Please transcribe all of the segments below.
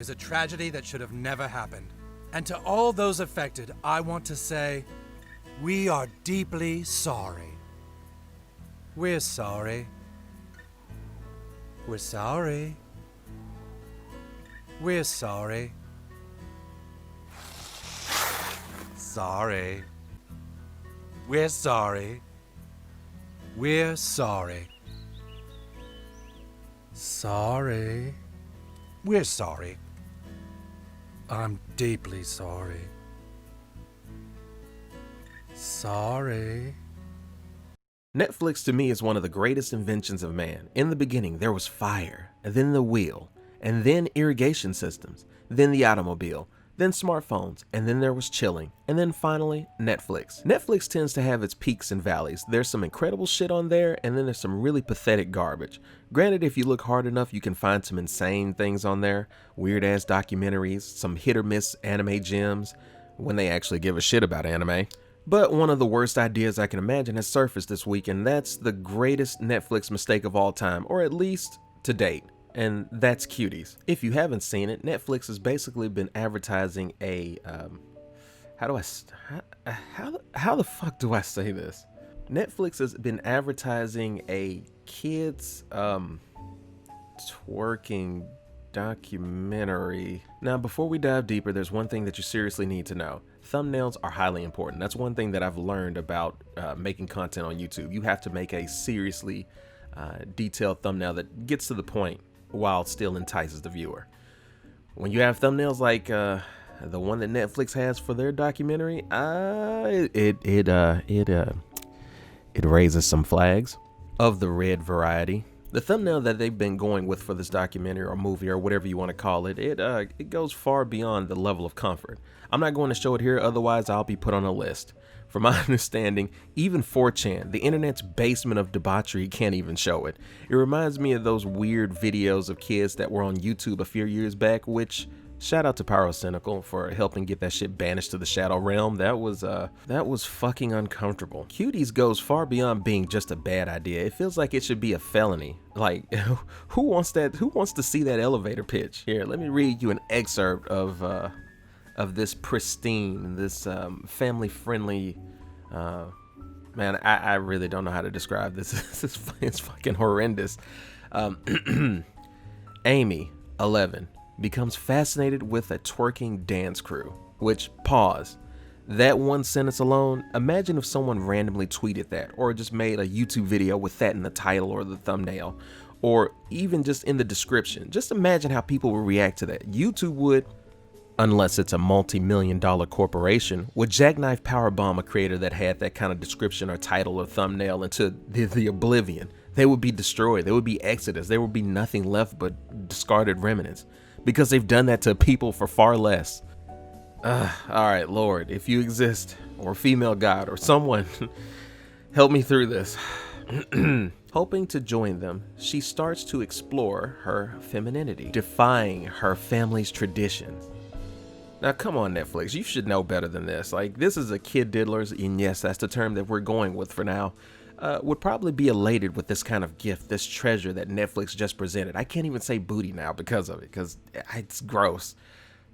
is a tragedy that should have never happened. And to all those affected, I want to say, we are deeply sorry. We're sorry. We're sorry. We're sorry. Sorry. We're sorry. We're sorry. Sorry. We're sorry. I'm deeply sorry. Sorry. Netflix to me is one of the greatest inventions of man. In the beginning, there was fire, and then the wheel, and then irrigation systems, then the automobile, then smartphones, and then there was chilling, and then finally, Netflix. Netflix tends to have its peaks and valleys. There's some incredible shit on there, and then there's some really pathetic garbage. Granted, if you look hard enough, you can find some insane things on there, weird-ass documentaries, some hit-or-miss anime gems, when they actually give a shit about anime. But one of the worst ideas I can imagine has surfaced this week, and that's the greatest Netflix mistake of all time, or at least to date. And that's Cuties. If you haven't seen it, Netflix has basically been advertising a, how the fuck do I say this? Netflix has been advertising a kids, twerking documentary. Now, before we dive deeper, there's one thing that you seriously need to know. Thumbnails are highly important. That's one thing that I've learned about making content on YouTube. You have to make a seriously detailed thumbnail that gets to the point while still entices the viewer. When you have thumbnails like the one that Netflix has for their documentary, it raises some flags of the red variety. The thumbnail that they've been going with for this documentary or movie or whatever you want to call it, it goes far beyond the level of comfort. I'm not going to show it here, otherwise I'll be put on a list. From my understanding, even 4chan, the internet's basement of debauchery, can't even show it. It reminds me of those weird videos of kids that were on YouTube a few years back, which, shout out to Pyrocynical for helping get that shit banished to the Shadow Realm. That was fucking uncomfortable. Cuties goes far beyond being just a bad idea. It feels like it should be a felony. Like, who wants that? Who wants to see that elevator pitch? Here, let me read you an excerpt of this pristine, this family-friendly, man, I really don't know how to describe this. It's fucking horrendous. Amy, 11, becomes fascinated with a twerking dance crew, which, pause. That one sentence alone, imagine if someone randomly tweeted that, or just made a YouTube video with that in the title or the thumbnail, or even just in the description. Just imagine how people would react to that. YouTube would, unless it's a multi-million-dollar corporation, would jackknife powerbomb a creator that had that kind of description or title or thumbnail into the oblivion. They would be destroyed. There would be exodus. There would be nothing left but discarded remnants, because they've done that to people for far less. All right, Lord, if you exist, or female god, or someone, help me through this. Hoping to join them, she starts to explore her femininity, defying her family's traditions. Now, come on, Netflix, you should know better than this. Like, this is a kid diddlers, and yes, that's the term that we're going with for now, would probably be elated with this kind of gift, this treasure that Netflix just presented. I can't even say booty now because of it, because it's gross.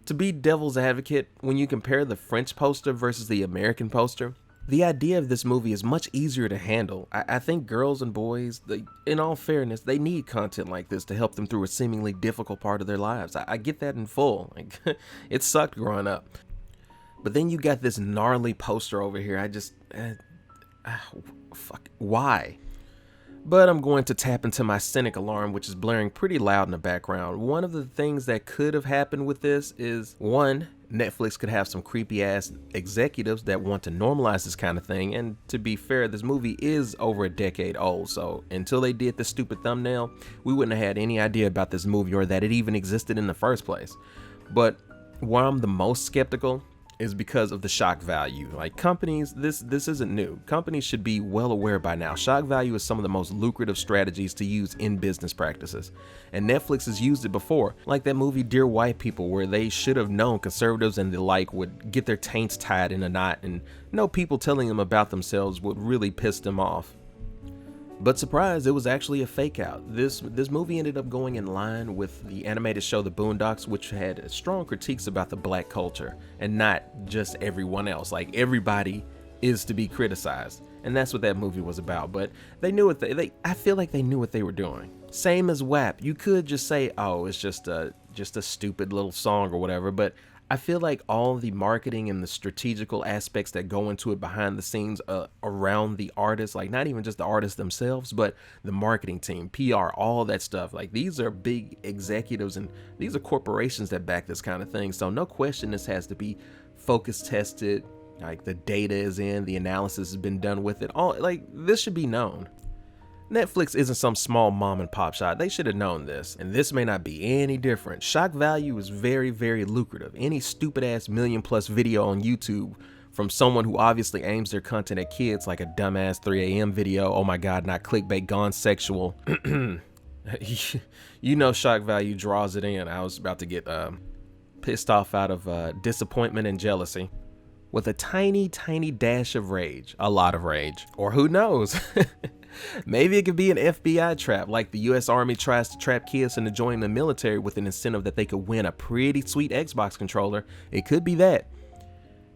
To be devil's advocate, when you compare the French poster versus the American poster, the idea of this movie is much easier to handle. I think girls and boys, in all fairness, they need content like this to help them through a seemingly difficult part of their lives. I get that in full. Like, it sucked growing up. But then you got this gnarly poster over here. I just, fuck, why? But I'm going to tap into my cynic alarm, which is blaring pretty loud in the background. One of the things that could have happened with this is, one, Netflix could have some creepy ass executives that want to normalize this kind of thing. And to be fair, this movie is over a decade old, so until they did the stupid thumbnail, we wouldn't have had any idea about this movie or that it even existed in the first place. But where I'm the most skeptical is because of the shock value. Like, companies, this isn't new. Companies should be well aware by now. Shock value is some of the most lucrative strategies to use in business practices. And Netflix has used it before, like that movie Dear White People, where they should have known conservatives and the like would get their taints tied in a knot, and no people telling them about themselves would really piss them off. But surprise, it was actually a fake out. This movie ended up going in line with the animated show The Boondocks, which had strong critiques about the black culture and not just everyone else. Like, everybody is to be criticized, and that's what that movie was about. But they knew what I feel like they knew what they were doing. Same as WAP. You could just say, oh, it's just a stupid little song or whatever, but I feel like all the marketing and the strategical aspects that go into it behind the scenes around the artists, like not even just the artists themselves, but the marketing team, PR, all that stuff. Like, these are big executives and these are corporations that back this kind of thing. So no question this has to be focus tested. Like, the data is in, the analysis has been done with it. All, like, this should be known. Netflix isn't some small mom and pop shop. They should have known this, and this may not be any different. Shock value is very, very lucrative. Any stupid ass million+ video on YouTube from someone who obviously aims their content at kids, like a dumbass 3 a.m. video, oh my god, not clickbait, gone sexual. You know shock value draws it in. I was about to get pissed off out of disappointment and jealousy, with a tiny, tiny dash of rage. A lot of rage. Or who knows? Maybe it could be an FBI trap, like the US Army tries to trap kids into joining the military with an incentive that they could win a pretty sweet Xbox controller. It could be that.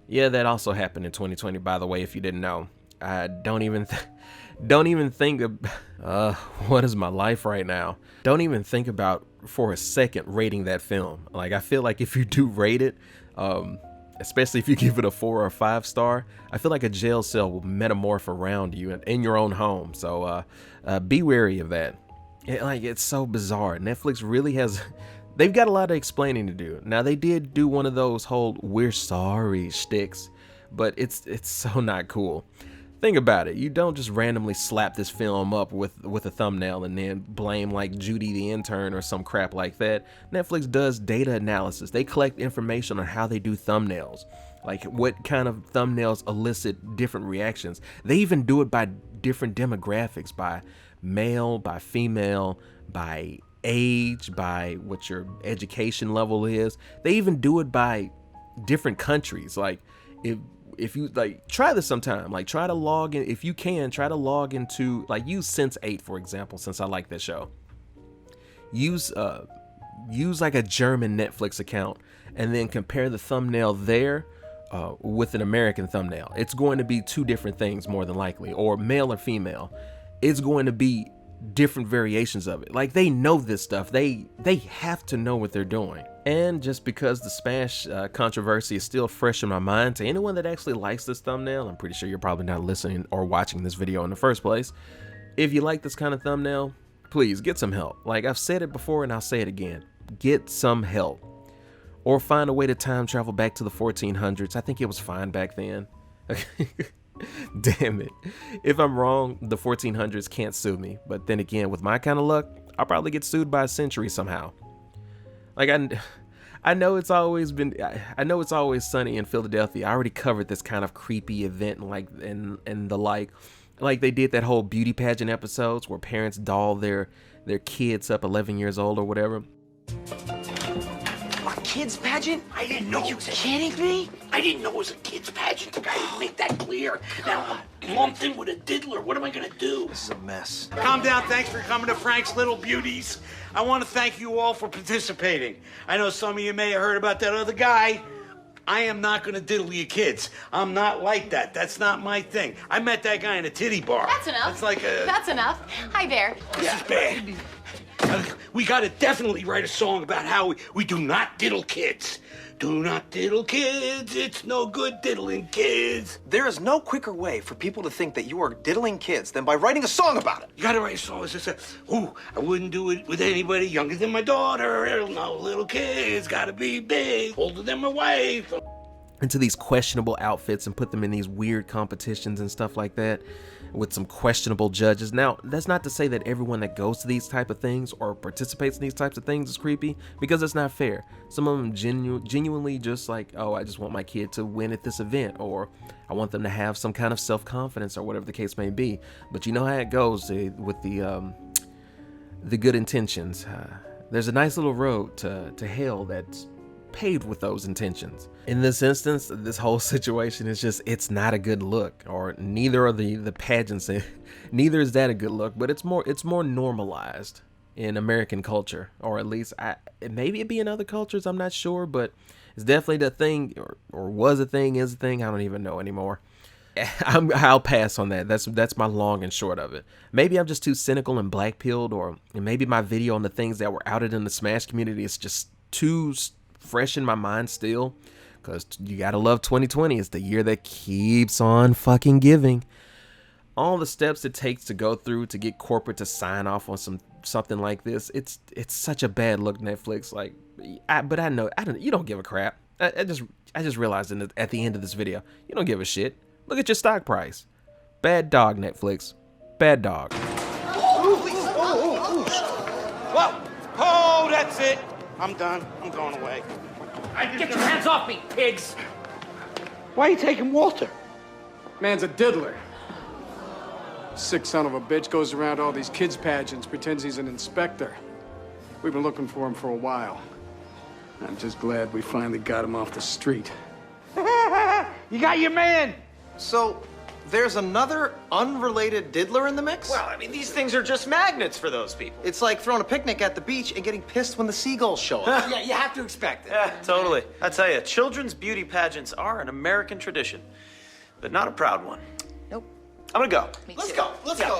Yeah, that also happened in 2020, by the way, if you didn't know. I don't even think of, what is my life right now? Don't even think about for a second rating that film. Like, I feel like if you do rate it, especially if you give it a 4 or a 5 star, I feel like a jail cell will metamorph around you in your own home. So be wary of that. It's so bizarre. Netflix really has, they've got a lot of explaining to do. Now, they did do one of those whole "we're sorry" shticks, but it's so not cool. Think about it. You don't just randomly slap this film up with a thumbnail and then blame like Judy the intern or some crap like that. Netflix does data analysis. They collect information on how they do thumbnails, like what kind of thumbnails elicit different reactions. They even do it by different demographics, by male, by female, by age, by what your education level is. They even do it by different countries. Like, if you like, try this sometime, like try to log in, if you can, try to log into, like, use Sense8 for example, since I like this show. Use like a German Netflix account and then compare the thumbnail there with an American thumbnail. It's going to be two different things more than likely, or male or female. It's going to be different variations of it. Like, they know this stuff. They have to know what they're doing. And just because the Smash controversy is still fresh in my mind, to anyone that actually likes this thumbnail, I'm pretty sure you're probably not listening or watching this video in the first place. If you like this kind of thumbnail, please get some help. Like, I've said it before and I'll say it again. Get some help. Or find a way to time travel back to the 1400s. I think it was fine back then. Damn it. If I'm wrong, the 1400s can't sue me. But then again, with my kind of luck, I'll probably get sued by a century somehow. Like, I know it's always sunny in Philadelphia. I already covered this kind of creepy event and the like. Like, they did that whole beauty pageant episodes where parents doll their kids up 11 years old or whatever. A kids pageant? I didn't know. Are you kidding me? I didn't know it was a kids pageant. The guy didn't make that clear. Now I'm lumped in with a diddler. What am I gonna do? This is a mess. Calm down. Thanks for coming to Frank's Little Beauties. I want to thank you all for participating. I know some of you may have heard about that other guy. I am not gonna diddle your kids. I'm not like that. That's not my thing. I met that guy in a titty bar. That's enough. That's like a... That's enough. Hi there. This is bad. We gotta definitely write a song about how we do not diddle kids. Do not diddle kids. It's no good diddling kids. There is no quicker way for people to think that you are diddling kids than by writing a song about it. You gotta write a song that says, ooh, I wouldn't do it with anybody younger than my daughter. No little kids, gotta be big, older than my wife. Into these questionable outfits and put them in these weird competitions and stuff like that with some questionable judges. Now, that's not to say that everyone that goes to these type of things or participates in these types of things is creepy, because it's not fair. Some of them genuinely just like, oh, I just want my kid to win at this event, or I want them to have some kind of self-confidence, or whatever the case may be. But you know how it goes with the good intentions. There's a nice little road to hell that's paved with those intentions. In this instance, this whole situation is just, it's not a good look, or neither are the pageants. Neither is that a good look, but it's more normalized in American culture, or at least maybe it be in other cultures, I'm not sure, but it's definitely the thing, or was a thing, is a thing, I don't even know anymore. I'll pass on that. That's my long and short of it. Maybe I'm just too cynical and black-pilled, or maybe my video on the things that were outed in the Smash community is just too fresh in my mind still, because you gotta love 2020. It's the year that keeps on fucking giving. All the steps it takes to go through to get corporate to sign off on something like this, it's such a bad look, Netflix. Like, but I know you don't give a crap. I just realized at the end of this video, you don't give a shit. Look at your stock price. Bad dog, Netflix. Bad dog. Whoa! Oh, that's it. I'm done. I'm going away. Get your hands off me, pigs! Why are you taking Walter? Man's a diddler. Sick son of a bitch goes around all these kids' pageants, pretends he's an inspector. We've been looking for him for a while. I'm just glad we finally got him off the street. You got your man. So, there's another unrelated diddler in the mix? Well, I mean, these things are just magnets for those people. It's like throwing a picnic at the beach and getting pissed when the seagulls show up. Yeah, you have to expect it. Yeah, totally. I tell you, children's beauty pageants are an American tradition, but not a proud one. Nope. I'm gonna go. Me Let's too. go. Let's go.